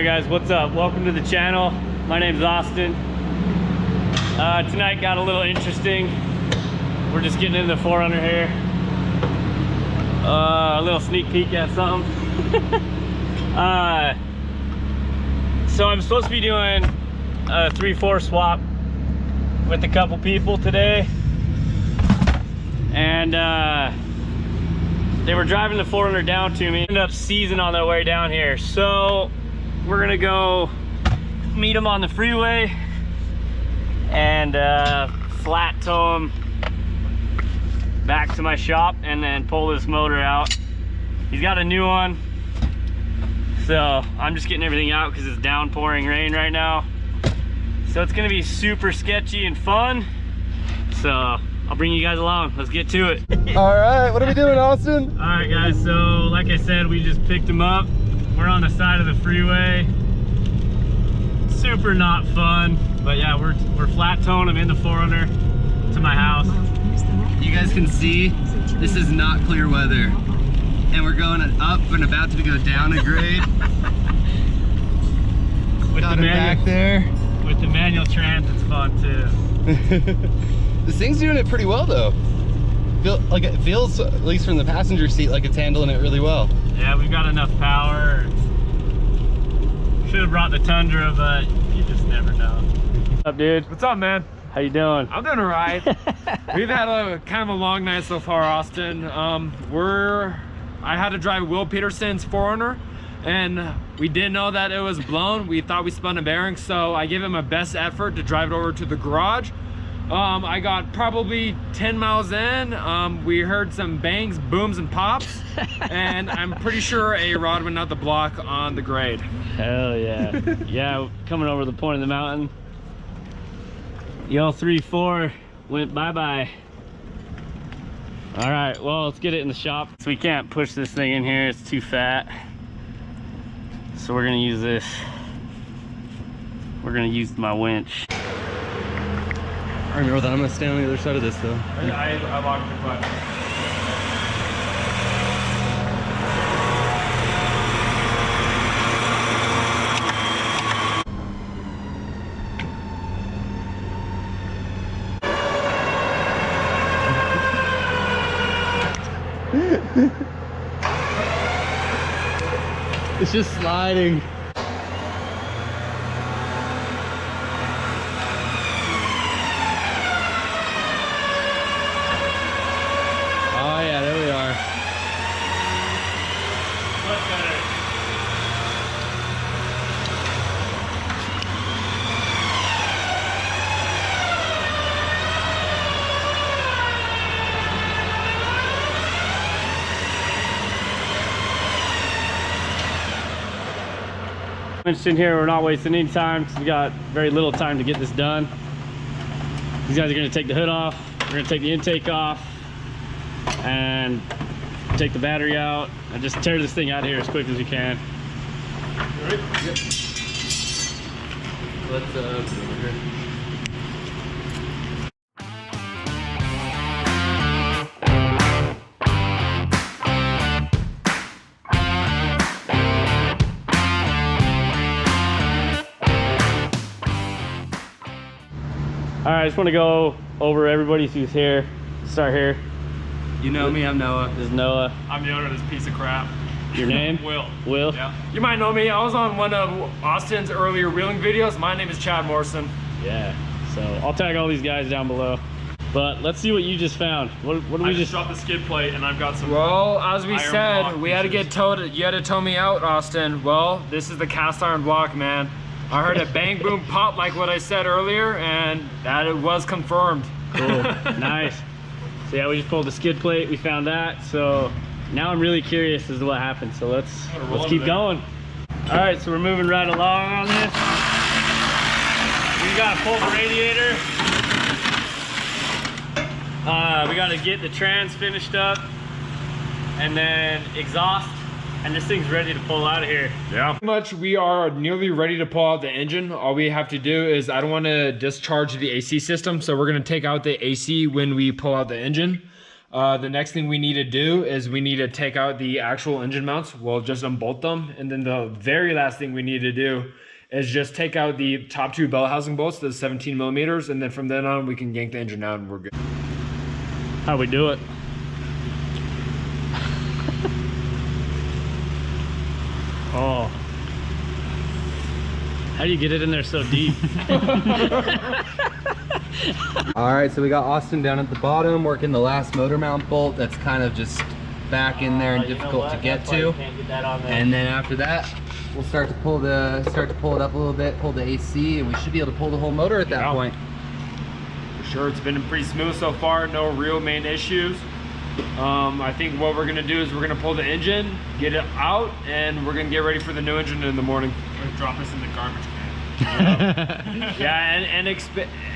Alright guys, what's up? Welcome to the channel. My name's Austin. Tonight got a little interesting. We're just getting into the 4Runner here. A little sneak peek at something. So I'm supposed to be doing a 3-4 swap with a couple people today. And they were driving the 4Runner down to me. Ended up seizing on their way down here. So we're gonna go meet them on the freeway and flat tow them back to my shop and then pull this motor out. He's got a new one. So I'm just getting everything out because it's downpouring rain right now. So it's gonna be super sketchy and fun. So I'll bring you guys along. Let's get to it. All right, what are we doing, Austin? All right, guys. So like I said, we just picked him up. We're on the side of the freeway. Super not fun, but yeah, we're flat towing him in the 4Runner to my house. You guys can see this is not clear weather, and we're going up and about to go down a grade. Got him back there. With the manual trans, it's fun too. This thing's doing it pretty well though. It feels, at least from the passenger seat, like it's handling it really well. Yeah, we've got enough power. Should have brought the Tundra, but you just never know. What's up, dude? What's up, man? How you doing? I'm doing all right. We've had a kind of a long night so far, Austin. I had to drive Will Peterson's 4Runner, and we didn't know that it was blown. We thought we spun a bearing, so I gave him my best effort to drive it over to the garage. I got probably 10 miles in. We heard some bangs, booms, and pops, and I'm pretty sure a rod went out the block on the grade. Hell yeah. Yeah, coming over the point of the mountain. Yo, 3-4 went bye-bye. All right, well, let's get it in the shop. So we can't push this thing in here, it's too fat. So we're gonna use this. We're gonna use my winch. I remember that. I'm gonna stand on the other side of this though. I locked the clutch. It's just sliding. Oh yeah, there we are. Much better. In here, we're not wasting any time because we got very little time to get this done. These guys are going to take the hood off, we're going to take the intake off and take the battery out and just tear this thing out of here as quick as we can. All right. Yep. Let's put it over here. All right, I just want to go over everybody who's here. Start here. You know me, I'm Noah. This is Noah. I'm the owner of this piece of crap. Your name? Will. Will? Yeah. You might know me. I was on one of Austin's earlier reeling videos. My name is Chad Morrison. Yeah. So I'll tag all these guys down below. But let's see what you just found. What do we I just dropped the skid plate and I've got some. Well, as we iron said, block we had to get pieces. towed. You had to tow me out, Austin. Well, this is the cast iron block, man. I heard a bang boom pop like what I said earlier, and that it was confirmed. Cool. Nice. So yeah, we just pulled the skid plate. We found that. So now I'm really curious as to what happened. So let's keep going. All right, so we're moving right along on this. We gotta pull the radiator. We gotta get the trans finished up, and then exhaust. And this thing's ready to pull out of here. Yeah. Pretty much we are nearly ready to pull out the engine. All we have to do is, I don't want to discharge the AC system, so we're going to take out the AC when we pull out the engine. The next thing we need to do is we need to take out the actual engine mounts. We'll just unbolt them. And then the very last thing we need to do is just take out the top 2 bell housing bolts, the 17 millimeters. And then from then on, we can yank the engine out and we're good. How we do it? Oh. How do you get it in there so deep? All right, so we got Austin down at the bottom working the last motor mount bolt that's kind of just back in there and difficult to get to. And then after that, we'll start to pull it up a little bit, pull the AC, and we should be able to pull the whole motor at that point. For sure, it's been pretty smooth so far, no real main issues. I think what we're gonna do is we're gonna pull the engine, get it out, and we're gonna get ready for the new engine in the morning. Or drop us in the garbage can. Yeah,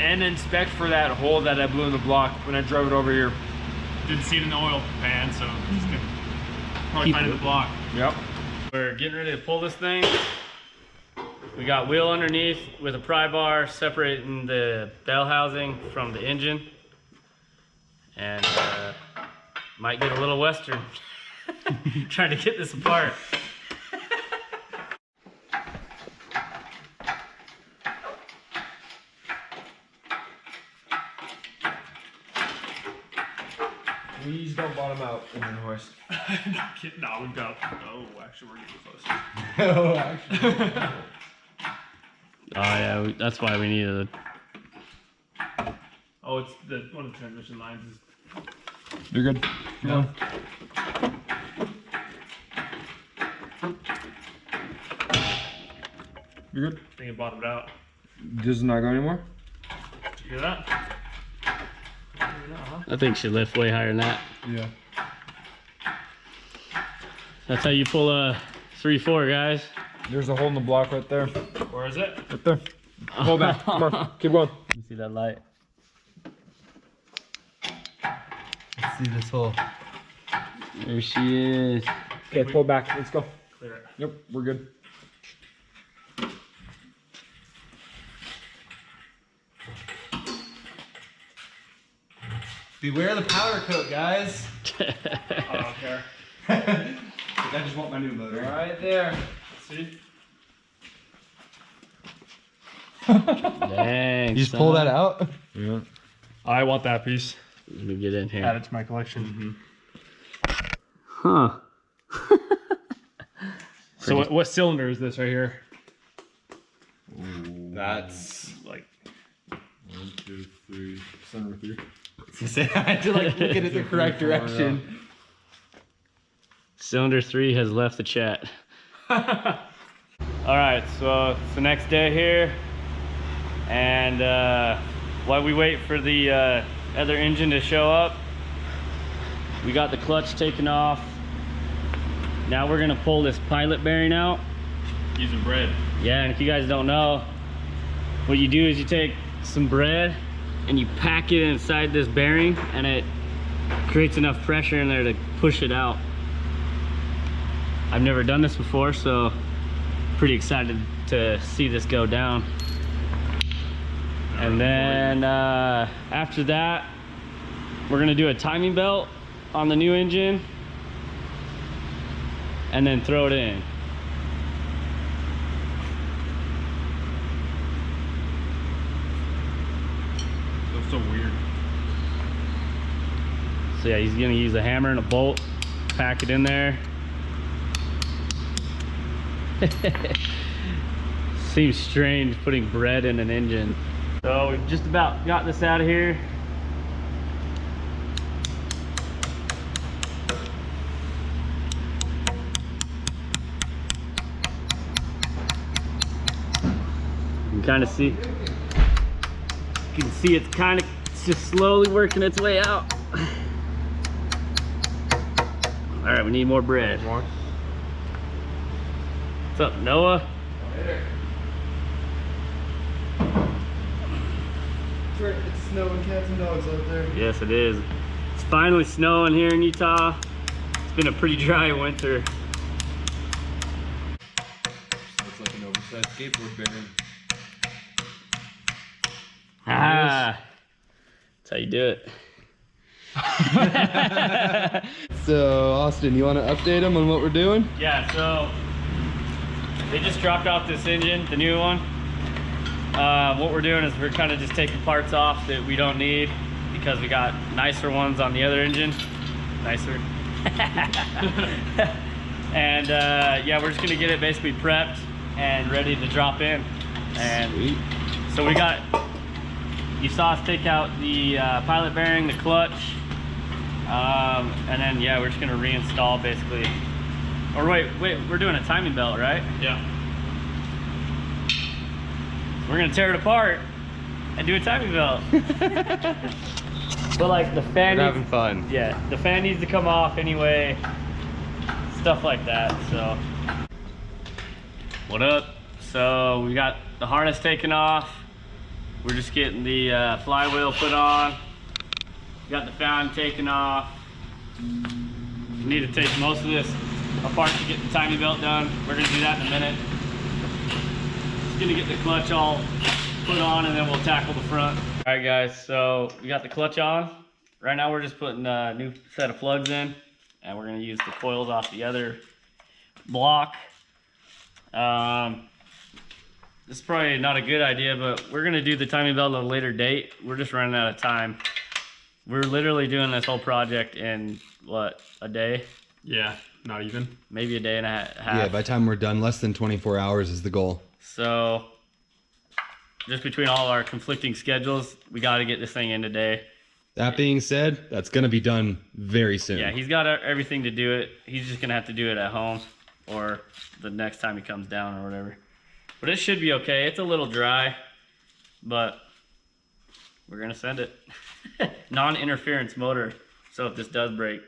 and inspect for that hole that I blew in the block when I drove it over here. Didn't see it in the oil pan, so just gonna probably find it in the block. Yep. We're getting ready to pull this thing. We got wheel underneath with a pry bar separating the bell housing from the engine. And might get a little Western trying to get this apart. Please don't bottom out in the hoist. No, we've got. Oh, actually, we're getting close. Oh, actually. Oh yeah, that's why we needed a... Oh, it's one of the transmission lines is. You're good. Yeah. You're good. I think it bottomed out. This is not going anymore? Did you hear that? I think she lift way higher than that. Yeah. That's how you pull a 3-4, guys. There's a hole in the block right there. Where is it? Right there. Pull back. Come on. Keep going. You see that light? Let's see this hole. There she is. Okay, pull back. Let's go. Clear it. Yep, we're good. Beware the powder coat, guys. I don't care. I just want my new motor. Right there. See? Dang. You just pull that out? Yeah. I want that piece. Let me get in here. Add it to my collection. Huh. So what cylinder is this right here? That's Like 1, 2, 3. Center 3. I had to like look at it the correct direction. Cylinder 3 has left the chat. All right, so it's the next day here, and while we wait for the other engine to show up, we got the clutch taken off. Now we're gonna pull this pilot bearing out. Using bread. Yeah, and if you guys don't know, what you do is you take some bread and you pack it inside this bearing, and it creates enough pressure in there to push it out. I've never done this before, so pretty excited to see this go down. And then after that, we're gonna do a timing belt on the new engine and then throw it in. Feels so weird. So yeah, he's gonna use a hammer and a bolt, pack it in there. Seems strange putting bread in an engine. So we've just about got this out of here. You can kind of see, you can see it's kind of just slowly working its way out. All right, we need more bread. What's up, Noah? It's snowing cats and dogs out there. Yes, it is. It's finally snowing here in Utah. It's been a pretty dry winter. Looks like an oversized skateboard bearing. Ah, that's how you do it. So Austin, you want to update them on what we're doing? Yeah, so they just dropped off this engine, the new one. What we're doing is we're kind of just taking parts off that we don't need because we got nicer ones on the other engine. Nicer. And yeah, we're just gonna get it basically prepped and ready to drop in. And Sweet. so we got, you saw us take out the pilot bearing, the clutch, and then yeah, we're just gonna reinstall basically. Or wait, we're doing a timing belt, right? Yeah. We're gonna tear it apart and do a timing belt. But like the fan, We're having fun. Yeah, the fan needs to come off anyway. Stuff like that. So, what up? So we got the harness taken off. We're just getting the flywheel put on. We got the fan taken off. We need to take most of this apart to get the timing belt done. We're gonna do that in a minute. Just gonna get the clutch all put on and then we'll tackle the front. All right guys, so we got the clutch on. Right now we're just putting a new set of plugs in and we're gonna use the coils off the other block. This is probably not a good idea, but we're gonna do the timing belt at a later date. We're just running out of time. We're literally doing this whole project in what, a day? Yeah, not even. Maybe a day and a half. Yeah, by the time we're done, less than 24 hours is the goal. So just between all our conflicting schedules, we got to get this thing in today. That being said, that's gonna be done very soon. Yeah, he's got everything to do it. He's just gonna have to do it at home or the next time he comes down or whatever. But it should be okay. It's a little dry, but we're gonna send it. Non-interference motor. So if this does break,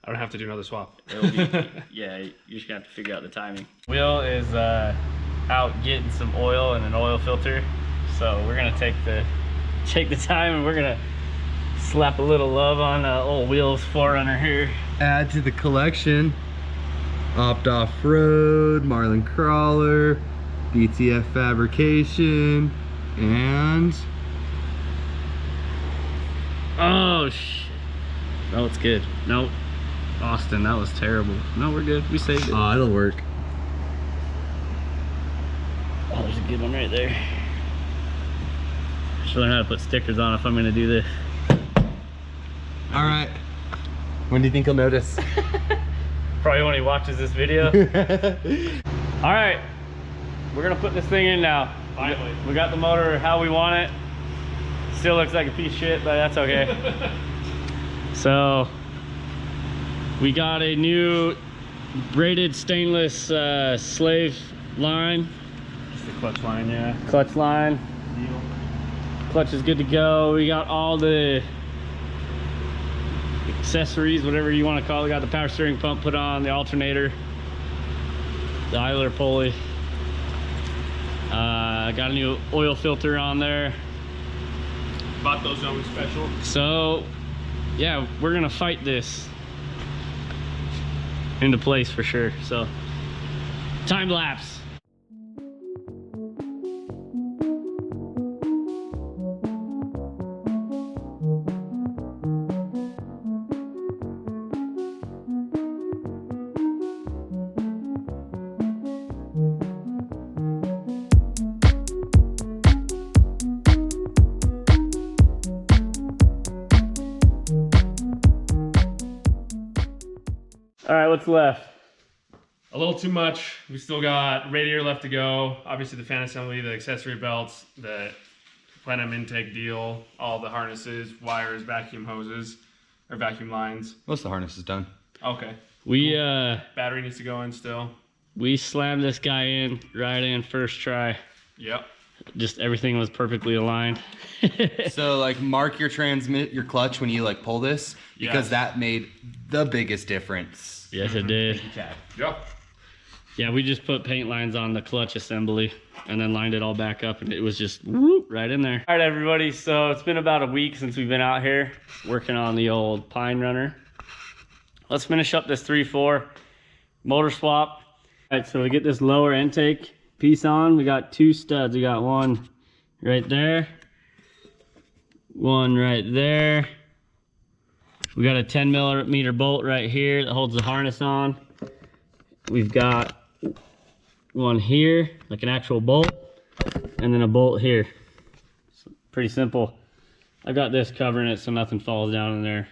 I don't have to do another swap. it'll be, yeah, you're just gonna have to figure out the timing. Will is out getting some oil and an oil filter. So we're gonna take the time and we're gonna slap a little love on old Will's 4Runner here. Add to the collection: Opt Off-Road, Marlin Crawler, DTF Fabrication, and Oh shit. No, it's good. Nope. Austin, that was terrible. No, we're good. We saved it. oh, it'll work. Oh, there's a good one right there. I should learn how to put stickers on if I'm gonna do this. All right. When do you think he'll notice? Probably when he watches this video. All right, we're gonna put this thing in now. Finally. We got the motor how we want it. Still looks like a piece of shit, but that's okay. So we got a new braided stainless slave line. Just the clutch line, yeah. Clutch line. Clutch is good to go. We got all the accessories, whatever you want to call it. We got the power steering pump put on, the alternator, the idler pulley. Got a new oil filter on there. Bought those on special. So yeah, we're gonna fight this into place for sure. So time lapse. All right, what's left? A little too much. We still got radiator left to go. Obviously the fan assembly, the accessory belts, the plenum intake deal, all the harnesses, wires, vacuum hoses, or vacuum lines. Most of the harness is done. Okay. We Battery needs to go in still. we slammed this guy in right in first try. Yep. Just everything was perfectly aligned. So like mark your clutch when you like pull this, because Yes. that made the biggest difference. Yes, it did. Yep. Yeah, we just put paint lines on the clutch assembly and then lined it all back up, and it was just whoop, right in there. All right, everybody, so it's been about a week since we've been out here working on the old Pine Runner. Let's finish up this 3.4 motor swap. All right, so we get this lower intake piece on. We got two studs. We got one right there, one right there, We got a 10mm bolt right here that holds the harness on. We've got one here, like an actual bolt, and then a bolt here. It's pretty simple. I've got this covering it so nothing falls down in there.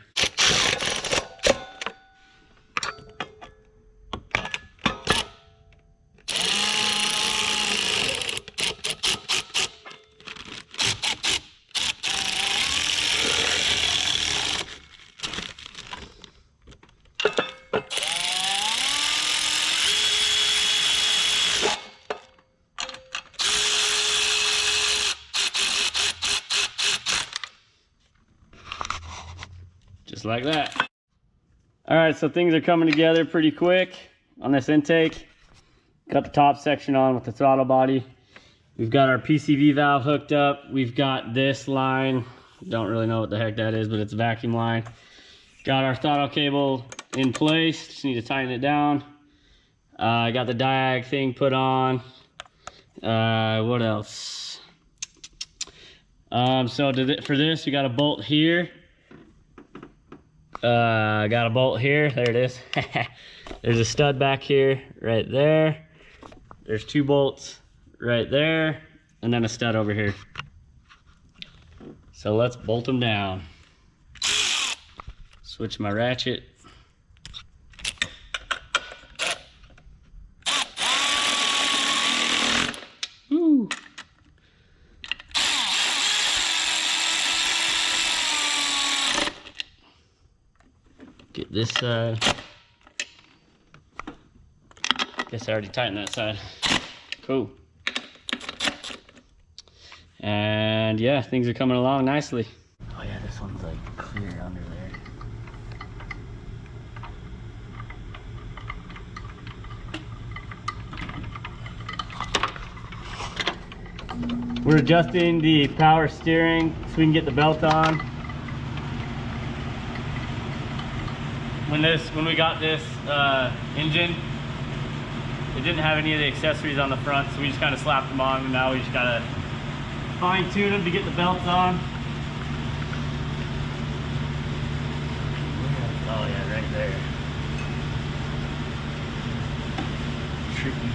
Just like that. All right, so things are coming together pretty quick on this intake. Got the top section on with the throttle body. We've got our PCV valve hooked up. We've got this line. Don't really know what the heck that is, but it's a vacuum line. Got our throttle cable in place. Just need to tighten it down. I got the diag thing put on. What else? For this, we got a bolt here. I got a bolt here. There it is. There's a stud back here, right there. There's 2 bolts right there, and then a stud over here. So let's bolt them down. Switch my ratchet. Woo. Get this side. Guess I already tightened that side. Cool. And yeah, things are coming along nicely. Oh yeah, this one's like clear under there. We're adjusting the power steering so we can get the belt on. When we got this engine, it didn't have any of the accessories on the front, so we just kind of slapped them on, and now we just gotta fine tune them to get the belts on. Oh yeah, right there. Tricky.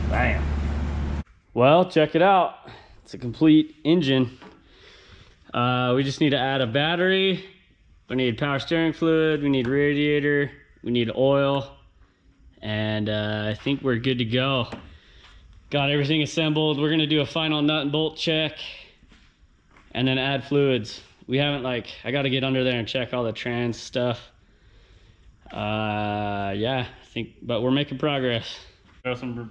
Bam. Well, check it out. It's a complete engine. We just need to add a battery. We need power steering fluid. We need radiator. We need oil. And I think we're good to go. Got everything assembled. We're gonna do a final nut and bolt check and then add fluids. We haven't I gotta get under there and check all the trans stuff. Yeah, but we're making progress. Throw some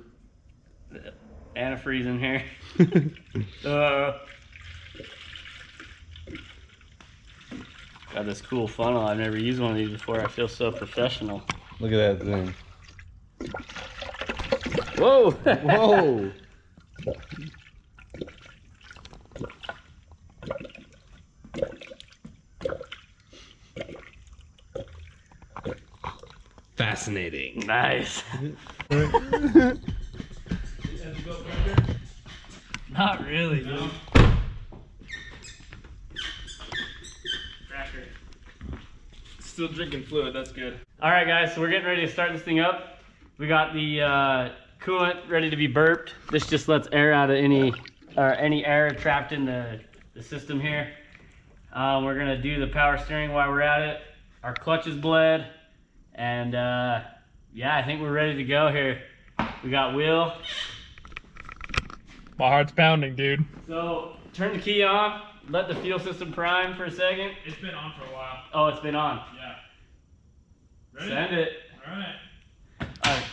antifreeze in here. Got this cool funnel. I've never used one of these before. I feel so professional. Look at that thing. Whoa! Whoa! Fascinating. Nice. Not really, dude. Cracker. Still drinking fluid, that's good. All right, guys, so we're getting ready to start this thing up. We got the coolant ready to be burped. This just lets air out of any air trapped in the system here. We're gonna do the power steering while we're at it. Our clutch is bled, and yeah, I think we're ready to go here. We got wheel. My heart's pounding, dude. So turn the key on, let the fuel system prime for a second. It's been on for a while. Oh, it's been on. Yeah. Ready? Send it. Alright. Alright.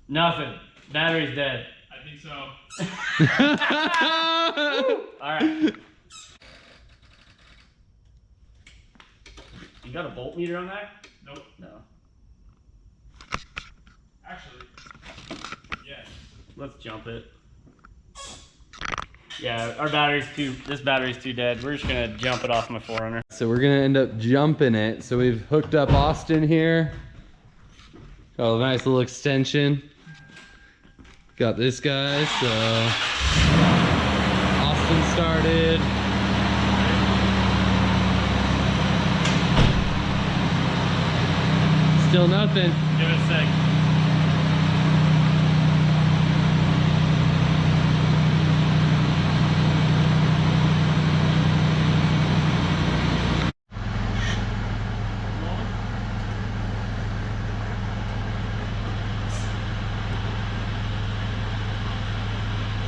Nothing. Battery's dead. I think so. Alright. You got a voltmeter on that? Nope. No. Actually, yes. Let's jump it. Yeah, our this battery's too dead. We're just gonna jump it off my 4Runner. So we're gonna end up jumping it. So we've hooked up Austin here. Got a nice little extension. Got this guy, so Austin started. Still nothing. Give it a sec.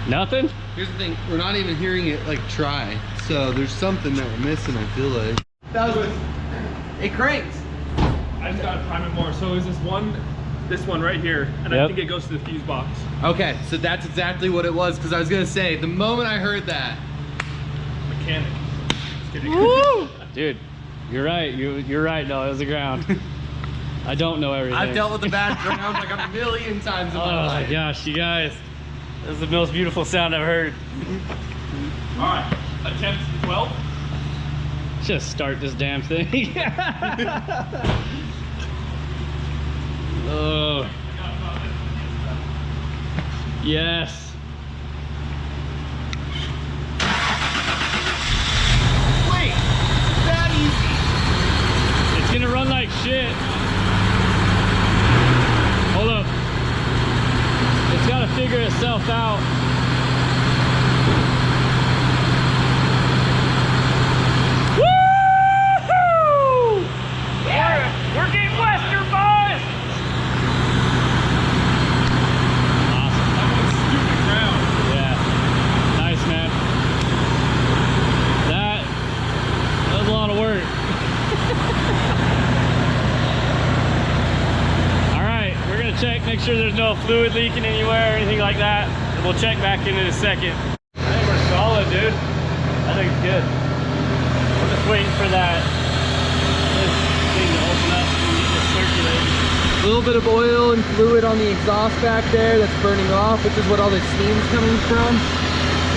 Nothing? Here's the thing, we're not even hearing it like try. So there's something that we're missing, I feel like. That was, it cranks. I just gotta prime it more. So is this one right here, and I think it goes to the fuse box. Okay, so that's exactly what it was, because I was gonna say, the moment I heard that. Mechanic. Just kidding. Woo! Dude, you're right. You're right. No, it was the ground. I don't know everything. I've dealt with the bad ground like a million times in my life. Oh my gosh, you guys. This is the most beautiful sound I've heard. All right, attempt 12. Just start this damn thing. Oh. Yes. Wait, that easy. It's gonna run like shit. Hold up. It's gotta figure itself out. Woo-hoo! Yeah! We're getting Western, boys! Awesome. Stupid ground. Yeah. Nice, man. That was a lot of work. We're gonna check, make sure there's no fluid leaking anywhere or anything like that. And we'll check back in a second. I think we're solid, dude. I think it's good. We're just waiting for this thing to open up and get this circulating. A little bit of oil and fluid on the exhaust back there that's burning off, which is what all the steam's coming from.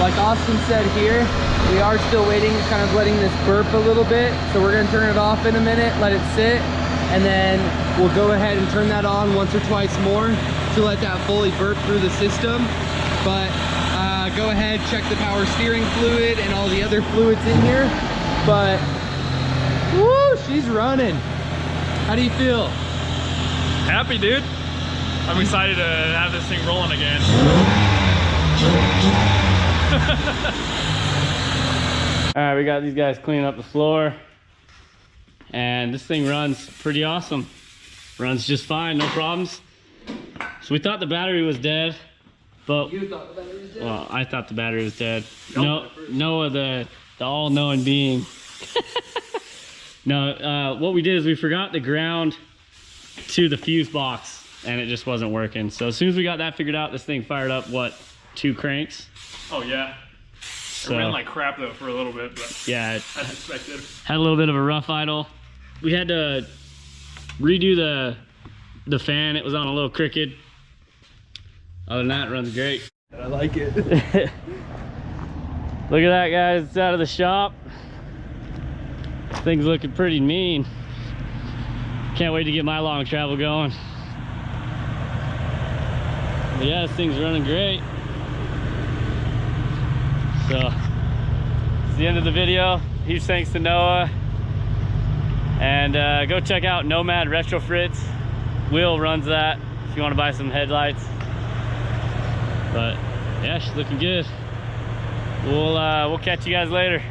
Like Austin said here, we are still waiting, kind of letting this burp a little bit. So we're gonna turn it off in a minute, let it sit, and then we'll go ahead and turn that on once or twice more to let that fully burp through the system. But go ahead, check the power steering fluid and all the other fluids in here. But, woo, she's running. How do you feel? Happy, dude. I'm excited to have this thing rolling again. All right, we got these guys cleaning up the floor. And this thing runs pretty awesome. Runs just fine, no problems. So we thought the battery was dead, but You thought the battery was dead? well, I thought the battery was dead. Noah, the all-knowing being. No, what we did is we forgot to ground to the fuse box, and it just wasn't working. So as soon as we got that figured out, this thing fired up, what, 2 cranks? Oh yeah. So, It ran like crap though for a little bit, but yeah, as expected. had a little bit of a rough idle. We had to redo the fan. It was on a little crooked. Other than that, it runs great. I like it. Look at that, guys. It's out of the shop. This thing's looking pretty mean. Can't wait to get my long travel going. But yeah, this thing's running great. So it's the end of the video. Huge thanks to Noah. And go check out Nomad Retrofits. Will runs that if you want to buy some headlights. But yeah, she's looking good. We'll catch you guys later.